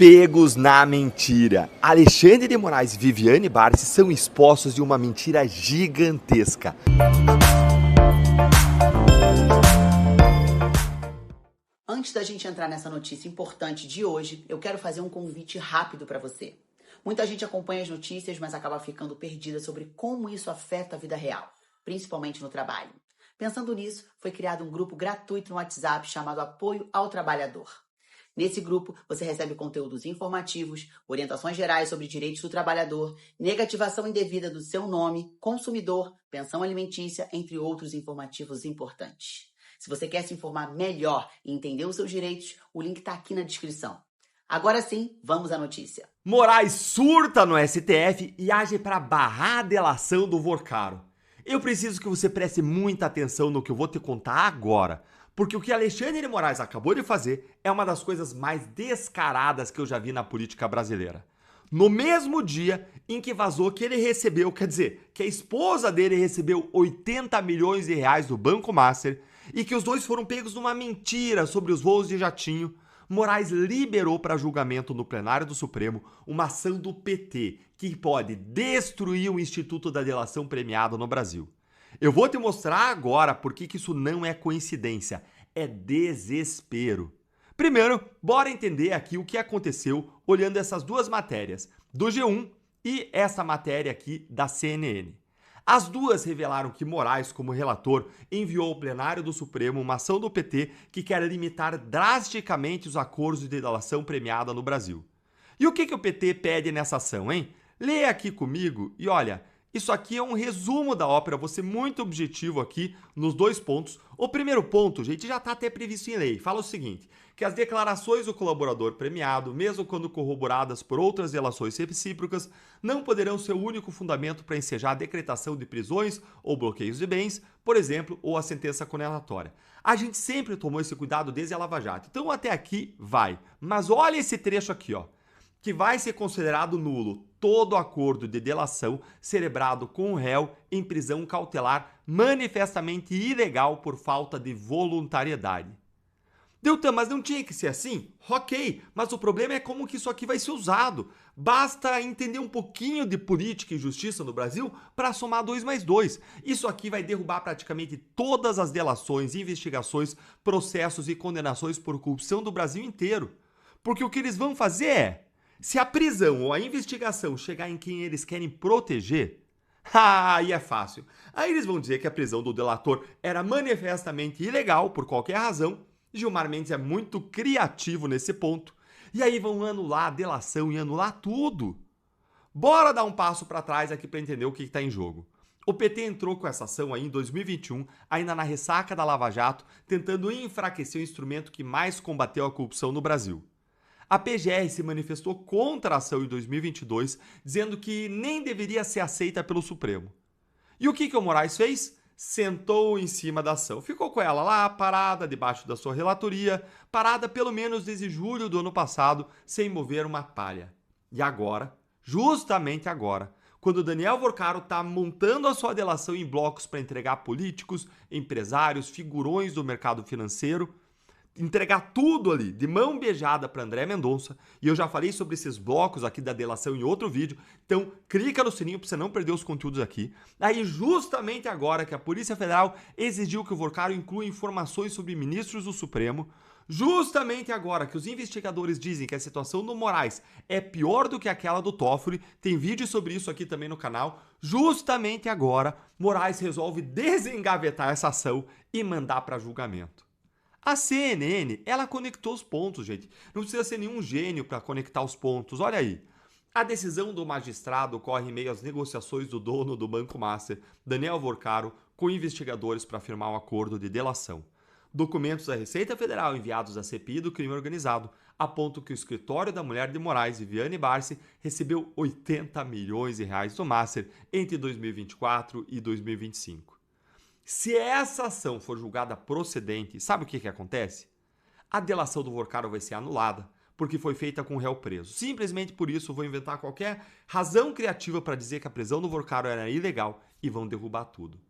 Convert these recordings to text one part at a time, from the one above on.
Pegos na mentira. Alexandre de Moraes e Viviane Barsi são expostos de uma mentira gigantesca. Antes da gente entrar nessa notícia importante de hoje, eu quero fazer um convite rápido para você. Muita gente acompanha as notícias, mas acaba ficando perdida sobre como isso afeta a vida real, principalmente no trabalho. Pensando nisso, foi criado um grupo gratuito no WhatsApp chamado Apoio ao Trabalhador. Nesse grupo, você recebe conteúdos informativos, orientações gerais sobre direitos do trabalhador, negativação indevida do seu nome, consumidor, pensão alimentícia, entre outros informativos importantes. Se você quer se informar melhor e entender os seus direitos, o link está aqui na descrição. Agora sim, vamos à notícia. Moraes surta no STF e age para barrar a delação do Vorcaro. Eu preciso que você preste muita atenção no que eu vou te contar agora, porque o que Alexandre de Moraes acabou de fazer é uma das coisas mais descaradas que eu já vi na política brasileira. No mesmo dia em que vazou que ele recebeu, quer dizer, que a esposa dele recebeu 80 milhões de reais do Banco Master e que os dois foram pegos numa mentira sobre os voos de jatinho, Moraes liberou para julgamento no plenário do Supremo uma ação do PT que pode destruir o Instituto da Delação Premiada no Brasil. Eu vou te mostrar agora por que isso não é coincidência, é desespero. Primeiro, bora entender aqui o que aconteceu olhando essas duas matérias, do G1 e essa matéria aqui da CNN. As duas revelaram que Moraes, como relator, enviou ao plenário do Supremo uma ação do PT que quer limitar drasticamente os acordos de delação premiada no Brasil. E o que o PT pede nessa ação, hein? Leia aqui comigo e olha, isso aqui é um resumo da ópera, vou ser muito objetivo aqui nos dois pontos. O primeiro ponto, gente, já está até previsto em lei. Fala o seguinte, que as declarações do colaborador premiado, mesmo quando corroboradas por outras delações recíprocas, não poderão ser o único fundamento para ensejar a decretação de prisões ou bloqueios de bens, por exemplo, ou a sentença condenatória. A gente sempre tomou esse cuidado desde a Lava Jato, então até aqui vai. Mas olha esse trecho aqui, ó, que vai ser considerado nulo todo acordo de delação celebrado com o réu em prisão cautelar manifestamente ilegal por falta de voluntariedade. Deltan, mas não tinha que ser assim? Ok, mas o problema é como que isso aqui vai ser usado. Basta entender um pouquinho de política e justiça no Brasil para somar 2 mais 2. Isso aqui vai derrubar praticamente todas as delações, investigações, processos e condenações por corrupção do Brasil inteiro. Porque o que eles vão fazer é, se a prisão ou a investigação chegar em quem eles querem proteger, aí é fácil. Aí eles vão dizer que a prisão do delator era manifestamente ilegal por qualquer razão. Gilmar Mendes é muito criativo nesse ponto. E aí vão anular a delação e anular tudo. Bora dar um passo para trás aqui para entender o que está em jogo. O PT entrou com essa ação aí em 2021, ainda na ressaca da Lava Jato, tentando enfraquecer o instrumento que mais combateu a corrupção no Brasil. A PGR se manifestou contra a ação em 2022, dizendo que nem deveria ser aceita pelo Supremo. E o que o Moraes fez? Sentou em cima da ação. Ficou com ela lá, parada, debaixo da sua relatoria, parada pelo menos desde julho do ano passado, sem mover uma palha. E agora, justamente agora, quando Daniel Vorcaro está montando a sua delação em blocos para entregar políticos, empresários, figurões do mercado financeiro, entregar tudo ali, de mão beijada para André Mendonça, e eu já falei sobre esses blocos aqui da delação em outro vídeo, então clica no sininho para você não perder os conteúdos aqui. Aí justamente agora que a Polícia Federal exigiu que o Vorcaro inclua informações sobre ministros do Supremo, justamente agora que os investigadores dizem que a situação do Moraes é pior do que aquela do Toffoli, tem vídeo sobre isso aqui também no canal, justamente agora Moraes resolve desengavetar essa ação e mandar para julgamento. A CNN, ela conectou os pontos, gente. Não precisa ser nenhum gênio para conectar os pontos. Olha aí. A decisão do magistrado ocorre em meio às negociações do dono do Banco Master, Daniel Vorcaro, com investigadores para firmar um acordo de delação. Documentos da Receita Federal enviados à CPI do crime organizado apontam que o escritório da mulher de Moraes, Viviane Barsi, recebeu 80 milhões de reais do Master entre 2024 e 2025. Se essa ação for julgada procedente, sabe o que acontece? A delação do Vorcaro vai ser anulada, porque foi feita com o réu preso. Simplesmente por isso vou inventar qualquer razão criativa para dizer que a prisão do Vorcaro era ilegal e vão derrubar tudo.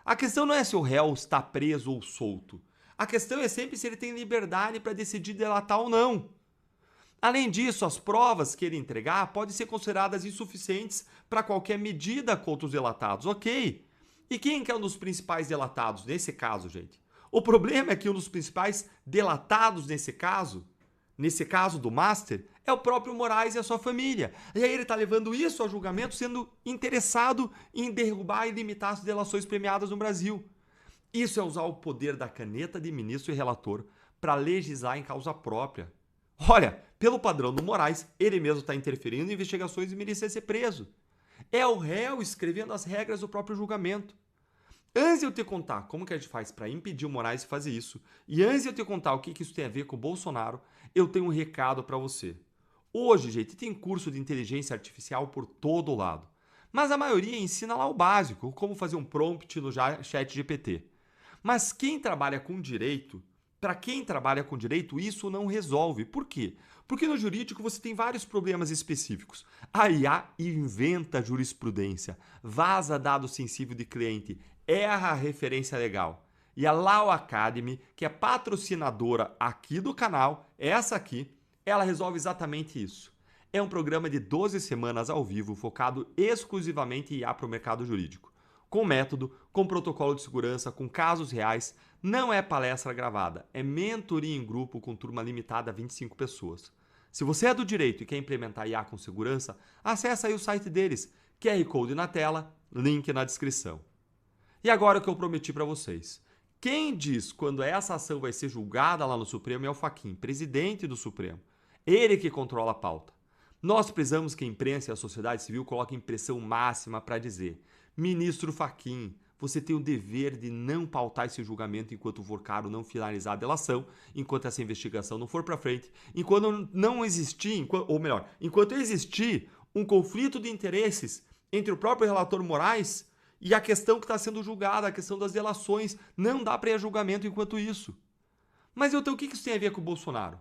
A questão não é se o réu está preso ou solto. A questão é sempre se ele tem liberdade para decidir delatar ou não. Além disso, as provas que ele entregar podem ser consideradas insuficientes para qualquer medida contra os delatados, ok? E quem que é um dos principais delatados nesse caso, gente? O problema é que um dos principais delatados nesse caso do Master, é o próprio Moraes e a sua família. E aí ele está levando isso ao julgamento sendo interessado em derrubar e limitar as delações premiadas no Brasil. Isso é usar o poder da caneta de ministro e relator para legislar em causa própria. Olha, pelo padrão do Moraes, ele mesmo está interferindo em investigações e merecia ser preso. É o réu escrevendo as regras do próprio julgamento. Antes de eu te contar como que a gente faz para impedir o Moraes de fazer isso, e antes de eu te contar o que isso tem a ver com o Bolsonaro, eu tenho um recado para você. Hoje, gente, tem curso de inteligência artificial por todo lado. Mas a maioria ensina lá o básico, como fazer um prompt no chat GPT. Mas quem trabalha com direito, para quem trabalha com direito, isso não resolve. Por quê? Porque no jurídico você tem vários problemas específicos. A IA inventa jurisprudência, vaza dado sensível de cliente, erra a referência legal. E a Law Academy, que é patrocinadora aqui do canal, essa aqui, ela resolve exatamente isso. É um programa de 12 semanas ao vivo, focado exclusivamente em IA para o mercado jurídico. Com método, com protocolo de segurança, com casos reais, não é palestra gravada, é mentoria em grupo com turma limitada a 25 pessoas. Se você é do direito e quer implementar IA com segurança, acessa aí o site deles, QR Code na tela, link na descrição. E agora o que eu prometi para vocês. Quem diz quando essa ação vai ser julgada lá no Supremo é o Fachin, presidente do Supremo. Ele que controla a pauta. Nós precisamos que a imprensa e a sociedade civil coloquem pressão máxima para dizer: ministro Fachin, você tem o dever de não pautar esse julgamento enquanto o Vorcaro não finalizar a delação, enquanto essa investigação não for para frente, enquanto não existir, enquanto existir um conflito de interesses entre o próprio relator Moraes e a questão que está sendo julgada, a questão das delações. Não dá para ir a julgamento enquanto isso. Mas então o que isso tem a ver com o Bolsonaro?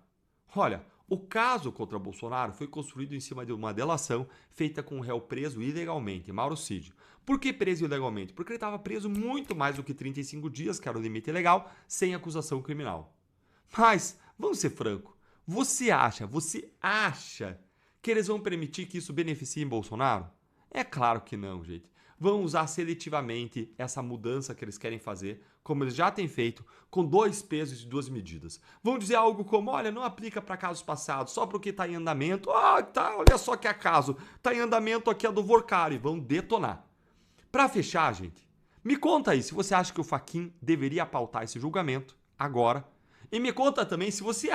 Olha, o caso contra Bolsonaro foi construído em cima de uma delação feita com um réu preso ilegalmente, Mauro Cid. Por que preso ilegalmente? Porque ele estava preso muito mais do que 35 dias, que era o limite legal, sem acusação criminal. Mas, vamos ser franco, você acha que eles vão permitir que isso beneficie Bolsonaro? É claro que não, gente. Vão usar seletivamente essa mudança que eles querem fazer, como eles já têm feito, com 2 pesos e 2 medidas. Vão dizer algo como: olha, não aplica para casos passados, só porque está em andamento. Olha só que acaso, está em andamento aqui a do Vorcaro, e vão detonar. Para fechar, gente, me conta aí se você acha que o Fachin deveria pautar esse julgamento agora. E me conta também se você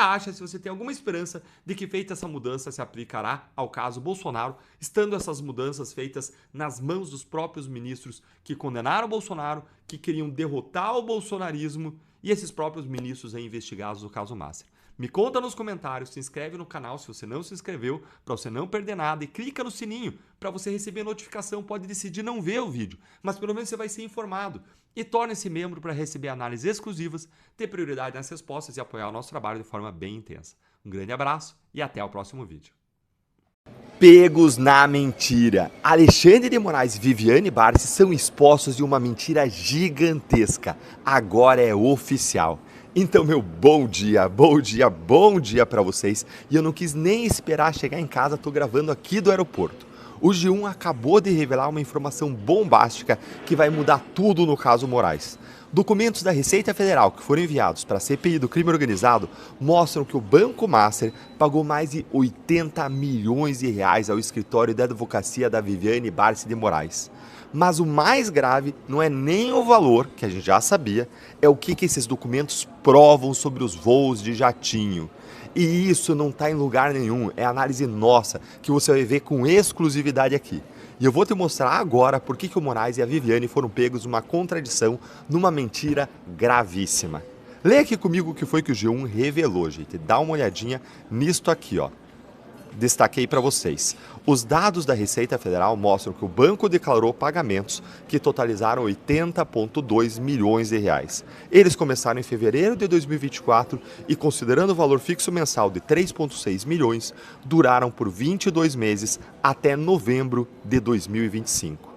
tem alguma esperança de que feita essa mudança se aplicará ao caso Bolsonaro, estando essas mudanças feitas nas mãos dos próprios ministros que condenaram o Bolsonaro, que queriam derrotar o bolsonarismo, e esses próprios ministros aí investigados no caso Master. Me conta nos comentários, se inscreve no canal se você não se inscreveu, para você não perder nada, e clica no sininho para você receber notificação. Pode decidir não ver o vídeo, mas pelo menos você vai ser informado. E torne-se membro para receber análises exclusivas, ter prioridade nas respostas e apoiar o nosso trabalho de forma bem intensa. Um grande abraço e até o próximo vídeo. Pegos na mentira. Alexandre de Moraes e Viviane Barsi são expostos de uma mentira gigantesca. Agora é oficial. Então, meu bom dia para vocês. E eu não quis nem esperar chegar em casa, tô gravando aqui do aeroporto. O G1 acabou de revelar uma informação bombástica que vai mudar tudo no caso Moraes. Documentos da Receita Federal que foram enviados para a CPI do crime organizado mostram que o Banco Master pagou mais de 80 milhões de reais ao escritório de advocacia da Viviane Barsi de Moraes. Mas o mais grave não é nem o valor, que a gente já sabia, é o que esses documentos provam sobre os voos de jatinho. E isso não está em lugar nenhum, é análise nossa, que você vai ver com exclusividade aqui. E eu vou te mostrar agora por que o Moraes e a Viviane foram pegos numa contradição, numa mentira gravíssima. Leia aqui comigo o que foi que o G1 revelou, gente. Dá uma olhadinha nisto aqui, ó. Destaquei para vocês. Os dados da Receita Federal mostram que o banco declarou pagamentos que totalizaram 80,2 milhões de reais. Eles começaram em fevereiro de 2024 e, considerando o valor fixo mensal de 3,6 milhões, duraram por 22 meses até novembro de 2025.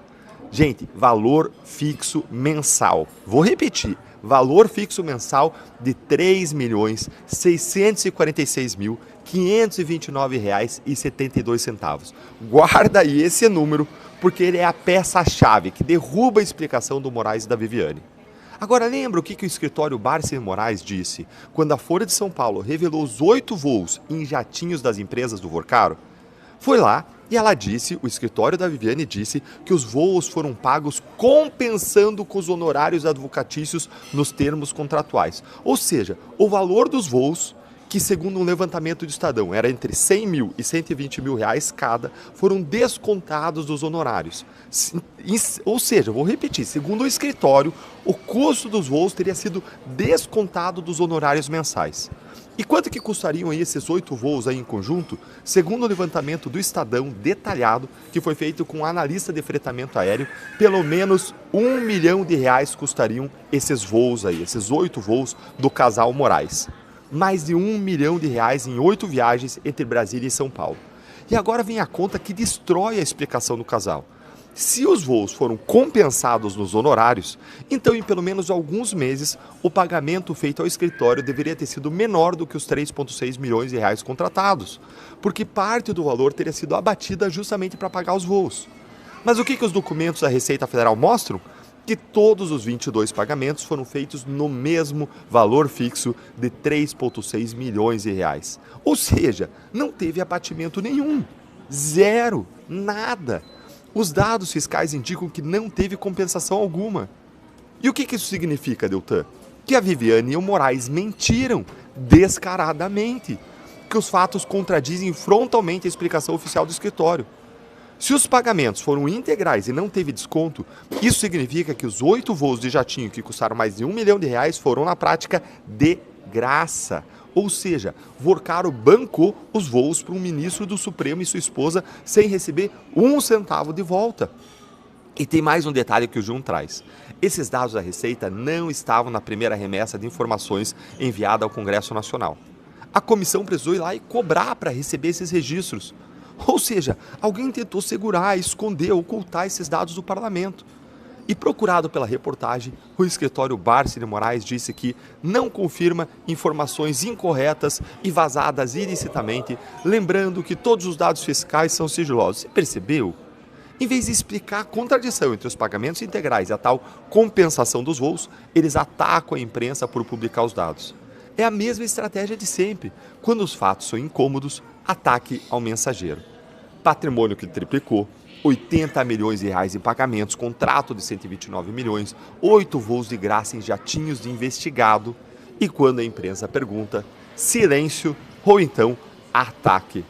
Gente, valor fixo mensal. Vou repetir. valor fixo mensal de R$ 3.646.529,72. Guarda aí esse número, porque ele é a peça-chave que derruba a explicação do Moraes e da Viviane. Agora, lembra o que o escritório Barsi Moraes disse quando a Folha de São Paulo revelou os 8 voos em jatinhos das empresas do Vorcaro? Foi lá e ela disse, o escritório da Viviane disse, que os voos foram pagos compensando com os honorários advocatícios nos termos contratuais. Ou seja, o valor dos voos, que segundo um levantamento do Estadão era entre 100 mil e 120 mil reais cada, foram descontados dos honorários. Ou seja, vou repetir, segundo o escritório, o custo dos voos teria sido descontado dos honorários mensais. E quanto que custariam aí esses 8 voos aí em conjunto? Segundo o levantamento do Estadão detalhado, que foi feito com um analista de fretamento aéreo, pelo menos R$1 milhão custariam esses voos aí, esses 8 voos do casal Moraes. Mais de R$1 milhão em 8 viagens entre Brasília e São Paulo. E agora vem a conta que destrói a explicação do casal. Se os voos foram compensados nos honorários, então em pelo menos alguns meses o pagamento feito ao escritório deveria ter sido menor do que os 3,6 milhões de reais contratados, porque parte do valor teria sido abatida justamente para pagar os voos. Mas o que os documentos da Receita Federal mostram? Que todos os 22 pagamentos foram feitos no mesmo valor fixo de 3,6 milhões de reais. Ou seja, não teve abatimento nenhum. Zero. Nada. Os dados fiscais indicam que não teve compensação alguma. E o que isso significa, Deltan? Que a Viviane e o Moraes mentiram descaradamente. Que os fatos contradizem frontalmente a explicação oficial do escritório. Se os pagamentos foram integrais e não teve desconto, isso significa que os 8 voos de jatinho que custaram mais de R$1 milhão foram, na prática, de graça. Ou seja, Vorcaro bancou os voos para um ministro do Supremo e sua esposa sem receber um centavo de volta. E tem mais um detalhe que o Jun traz. Esses dados da Receita não estavam na primeira remessa de informações enviada ao Congresso Nacional. A comissão precisou ir lá e cobrar para receber esses registros. Ou seja, alguém tentou segurar, esconder, ocultar esses dados do parlamento. E procurado pela reportagem, o escritório Barsi Moraes disse que não confirma informações incorretas e vazadas ilicitamente, lembrando que todos os dados fiscais são sigilosos. Você percebeu? Em vez de explicar a contradição entre os pagamentos integrais e a tal compensação dos voos, eles atacam a imprensa por publicar os dados. É a mesma estratégia de sempre. Quando os fatos são incômodos, ataque ao mensageiro. Patrimônio que triplicou, 80 milhões de reais em pagamentos, contrato de 129 milhões, 8 voos de graça em jatinhos de investigado. E quando a imprensa pergunta, silêncio ou então ataque.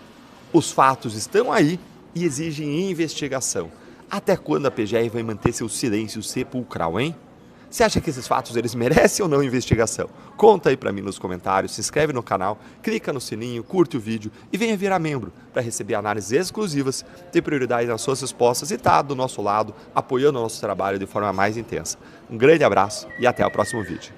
Os fatos estão aí e exigem investigação. Até quando a PGR vai manter seu silêncio sepulcral, hein? Você acha que esses fatos eles merecem ou não investigação? Conta aí pra mim nos comentários, se inscreve no canal, clica no sininho, curte o vídeo e venha virar membro para receber análises exclusivas, ter prioridade nas suas respostas e estar do nosso lado, apoiando o nosso trabalho de forma mais intensa. Um grande abraço e até o próximo vídeo.